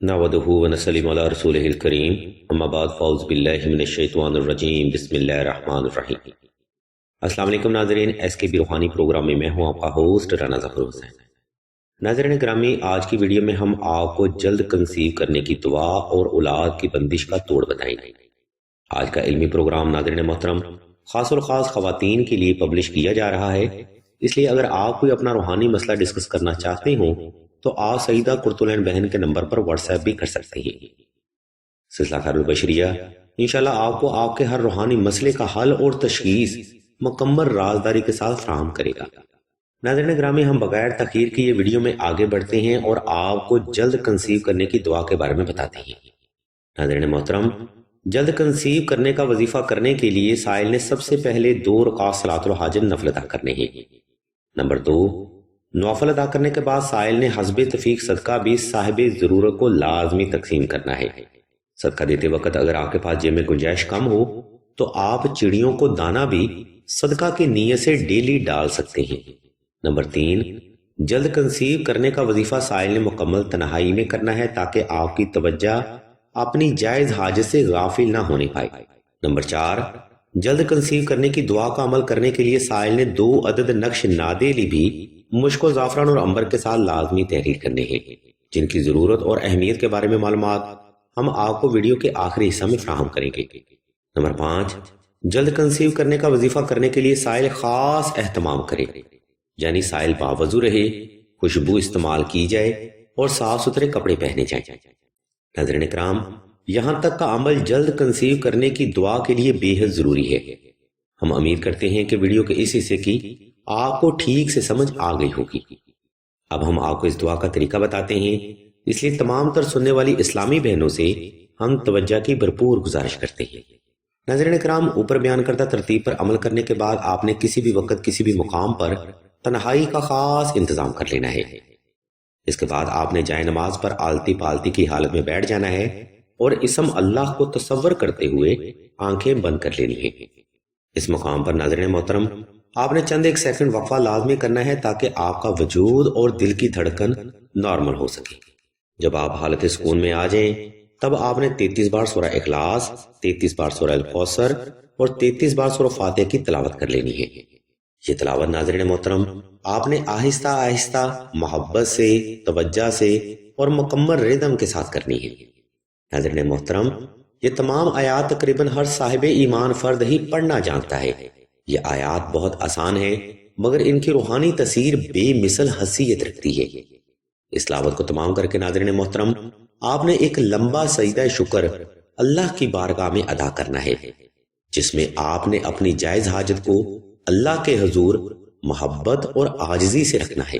نحمدہ ونصلی علی رسولہ الکریم اما بعد فاعوذ باللہ من الشیطان الرجیم بسم اللہ الرحمن الرحیم۔ السلام علیکم ناظرین، ایس کے بی روحانی پروگرام میں ہوں آپ کا ہوسٹ رانا ظفر حسین۔ ناظرین گرامی، آج کی ویڈیو میں ہم آپ کو جلد کنسیو کرنے کی دعا اور اولاد کی بندش کا توڑ بتائیں گے۔ آج کا علمی پروگرام ناظرین محترم خاص اور خاص خواتین کے لیے پبلش کیا جا رہا ہے، اس لیے اگر آپ کوئی اپنا روحانی مسئلہ ڈسکس کرنا چاہتے ہوں تو آپ سعیدہ کرتلین بہن کے نمبر پر واٹس ایپ بھی کر سکتے ہیں۔ سلسلہ خیر البشریہ انشاءاللہ آپ کو آپ کے ہر روحانی مسئلے کا حل اور تشخیص مکمل رازداری کے ساتھ فراہم کرے گا۔ ناظرین گرامی، ہم بغیر تاخیر کے یہ ویڈیو میں آگے بڑھتے ہیں اور آپ کو جلد کنسیو کرنے کی دعا کے بارے میں بتاتے ہیں۔ ناظرین محترم، جلد کنسیو کرنے کا وظیفہ کرنے کے لیے سائل نے سب سے پہلے 2 رکعت صلاۃ الحاجت نفل ادا کرنے ہیں۔ نمبر 2، نوافل ادا کرنے کے بعد سائل نے حسب تفیق صدقہ بھی صاحب ضرورت کو لازمی تقسیم کرنا ہے۔ صدقہ دیتے وقت اگر آپ کے پاس جیب میں گنجائش کم ہو تو آپ چڑیوں کو دانہ بھی صدقہ کی نیت سے ڈیلی ڈال سکتے ہیں۔ نمبر 3، جلد کنسیو کرنے کا وظیفہ سائل نے مکمل تنہائی میں کرنا ہے تاکہ آپ کی توجہ اپنی جائز حاجت سے غافل نہ ہونے پائے۔ نمبر 4، جلد کنسیو کرنے کی دعا کا عمل کرنے کے لیے سائل نے 2 عدد نقش نادیلی بھی مشک و زعفران اور عنبر کے ساتھ لازمی تحریر کرنے ہیں، جن کی ضرورت اور اہمیت کے بارے میں معلومات ہم آپ کو ویڈیو کے آخری حصہ میں فراہم کریں گے۔ نمبر 5، جلد کنسیو کرنے کا وظیفہ کرنے کے لیے سائل خاص اہتمام کرے، یعنی سائل باوضو رہے، خوشبو استعمال کی جائے اور صاف ستھرے کپڑے پہنے جائیں۔ ناظرین کرام، یہاں تک کا عمل جلد کنسیو کرنے کی دعا کے لیے بے حد ضروری ہے۔ ہم امید کرتے ہیں کہ ویڈیو کے اس حصے کی آپ کو ٹھیک سے سمجھ آ گئی ہوگی۔ اب ہم آپ کو اس دعا کا طریقہ بتاتے ہیں، اس لیے تمام تر سننے والی اسلامی بہنوں سے ہم توجہ کی بھرپور گزارش کرتے ہیں۔ ناظرین کرام، اوپر بیان کردہ ترتیب پر عمل کرنے کے بعد آپ نے کسی بھی وقت کسی بھی مقام پر تنہائی کا خاص انتظام کر لینا ہے۔ اس کے بعد آپ نے جائے نماز پر آلتی پالتی کی حالت میں بیٹھ جانا ہے اور اسم اللہ کو تصور کرتے ہوئے آنکھیں بند کر لینی ہے۔ اس مقام پر ناظرین محترم، آپ نے چند ایک سیکنڈ وقفہ لازمی کرنا ہے تاکہ آپ کا وجود اور دل کی دھڑکن نارمل ہو سکے۔ جب آپ حالت سکون میں آ جائیں تب آپ نے 33 بار سورہ اخلاص، 33 بار سورہ الکوثر اور 33 بار سورہ فاتحہ کی تلاوت کر لینی ہے۔ یہ تلاوت ناظرین محترم آپ نے آہستہ آہستہ محبت سے، توجہ سے اور مکمل ردم کے ساتھ کرنی ہے۔ ناظرین محترم، یہ تمام آیات تقریباً ہر صاحب ایمان فرد ہی پڑھنا جانتا ہے۔ یہ آیات بہت آسان ہیں مگر ان کی روحانی تاثیر بے مثل حیثیت رکھتی ہے۔ اس تلاوت کو تمام کر کے ناظرین محترم آپ نے ایک لمبا سجدہ شکر اللہ کی بارگاہ میں ادا کرنا ہے، جس میں آپ نے اپنی جائز حاجت کو اللہ کے حضور محبت اور عاجزی سے رکھنا ہے۔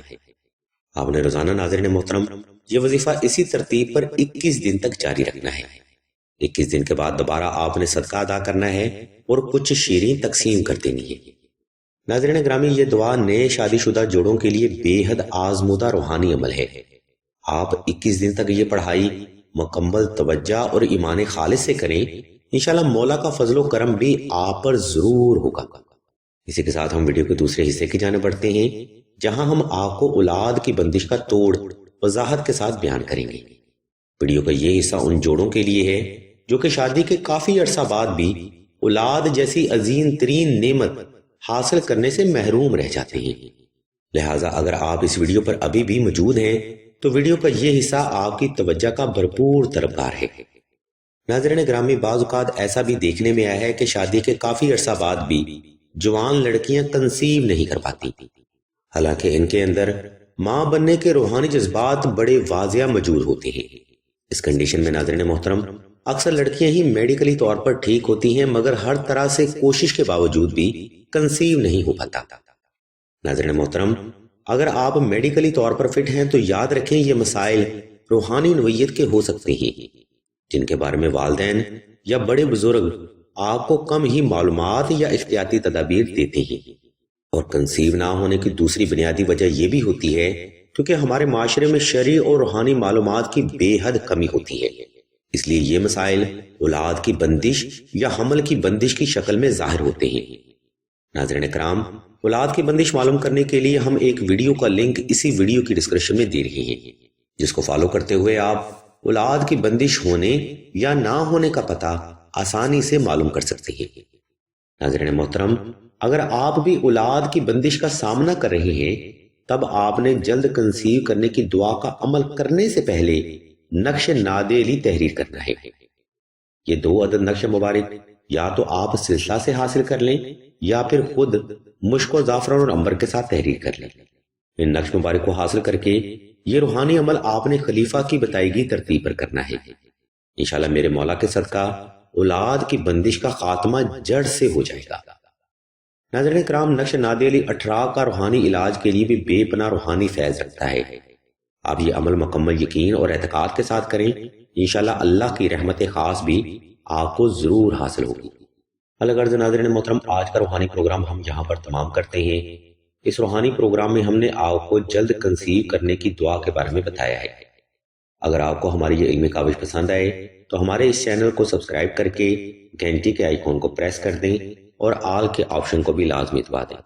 آپ نے روزانہ ناظرین محترم یہ وظیفہ اسی ترتیب پر 21 دن تک جاری رکھنا ہے۔ 21 دن کے بعد دوبارہ آپ نے صدقہ ادا کرنا ہے اور کچھ شیریں تقسیم کر دینی ہے۔ ناظرین گرامی، یہ دعا نئے شادی شدہ جوڑوں کے لیے بے حد آزمودہ روحانی عمل ہے۔ آپ 21 دن تک یہ پڑھائی مکمل توجہ اور ایمان خالص سے کریں، انشاءاللہ مولا کا فضل و کرم بھی آپ پر ضرور ہوگا۔ اسی کے ساتھ ہم ویڈیو کے دوسرے حصے کی جانب بڑھتے ہیں، جہاں ہم آپ کو اولاد کی بندش کا توڑ وضاحت کے ساتھ بیان کریں گے۔ ویڈیو کا یہ حصہ ان جوڑوں کے لیے ہے جو کہ شادی کے کافی عرصہ بعد بھی اولاد جیسی عظیم ترین نعمت حاصل کرنے سے محروم رہ جاتے ہیں۔ لہٰذا اگر آپ اس ویڈیو پر ابھی بھی موجود ہیں تو ویڈیو کا یہ حصہ آپ کی توجہ کا بھرپور طلبگار ہے۔ ناظرین گرامی، بعض اوقات ایسا بھی دیکھنے میں آیا ہے کہ شادی کے کافی عرصہ بعد بھی جوان لڑکیاں کنسیو نہیں کر پاتی، حالانکہ ان کے اندر ماں بننے کے روحانی جذبات بڑے واضح موجود ہوتے ہیں۔ اس کنڈیشن میں ناظرین محترم اکثر لڑکیاں ہی میڈیکلی طور پر ٹھیک ہوتی ہیں مگر ہر طرح سے کوشش کے باوجود بھی کنسیو نہیں ہو پاتا۔ ناظرین محترم، اگر آپ میڈیکلی طور پر فٹ ہیں تو یاد رکھیں یہ مسائل روحانی نوعیت کے ہو سکتے ہیں، جن کے بارے میں والدین یا بڑے بزرگ آپ کو کم ہی معلومات یا احتیاطی تدابیر دیتے ہیں۔ اور کنسیو نہ ہونے کی دوسری بنیادی وجہ یہ بھی ہوتی ہے کیونکہ ہمارے معاشرے میں شرعی اور روحانی معلومات کی بے حد کمی ہوتی ہے، اس لیے یہ مسائل اولاد کی بندش یا حمل کی بندش کی شکل میں ظاہر ہوتے ہیں۔ ناظرین کرام، اولاد کی بندش معلوم کرنے کے لیے ہم ایک ویڈیو کا لنک اسی ویڈیو کی ڈسکرپشن میں دے رہے ہیں، جس کو فالو کرتے ہوئے آپ اولاد کی بندش ہونے یا نہ ہونے کا پتہ آسانی سے معلوم کر سکتے ہیں۔ ناظرین محترم، اگر آپ بھی اولاد کی بندش کا سامنا کر رہے ہیں تب آپ نے جلد کنسیو کرنے کی دعا کا عمل کرنے سے پہلے نقش نادیلی تحریر کرنا ہے۔ یہ 2 عدد نقش مبارک یا تو آپ سلسلہ سے حاصل کر لیں یا پھر خود مشک و زعفران اور عنبر کے ساتھ تحریر کر لیں۔ ان نقش مبارک کو حاصل کر کے یہ روحانی عمل آپ نے خلیفہ کی بتائی گئی ترتیب پر کرنا ہے۔ انشاءاللہ میرے مولا کے صدقہ اولاد کی بندش کا خاتمہ جڑ سے ہو جائے گا۔ ناظرین کرام، نقش نادیلی 18 کا روحانی علاج کے لیے بھی بے پناہ روحانی فیض رکھتا ہے۔ آپ یہ عمل مکمل یقین اور اعتقاد کے ساتھ کریں، انشاءاللہ اللہ کی رحمت خاص بھی آپ کو ضرور حاصل ہوگی۔ الغرض ناظرین محترم، آج کا روحانی پروگرام ہم یہاں پر تمام کرتے ہیں۔ اس روحانی پروگرام میں ہم نے آپ کو جلد کنسیو کرنے کی دعا کے بارے میں بتایا ہے۔ اگر آپ کو ہماری یہ علمی کاوش پسند آئے تو ہمارے اس چینل کو سبسکرائب کر کے گھنٹی کے آئیکن کو پریس کر دیں اور آل کے آپشن کو بھی لازمی دبا دیں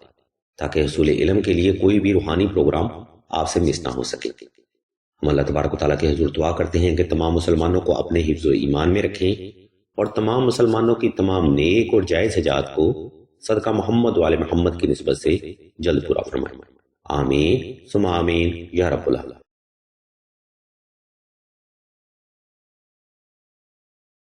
تاکہ حصول علم کے لیے کوئی بھی روحانی پروگرام آپ سے مس نہ ہو سکے۔ ہم اللہ تبارک و تعالیٰ کے حضور دعا کرتے ہیں کہ تمام مسلمانوں کو اپنے حفظ و ایمان میں رکھیں اور تمام مسلمانوں کی تمام نیک اور جائز حاجات کو صدقہ محمد و آل محمد کی نسبت سے جلد پورا فرمائیں۔ آمین ثم آمین یا رب العالمین۔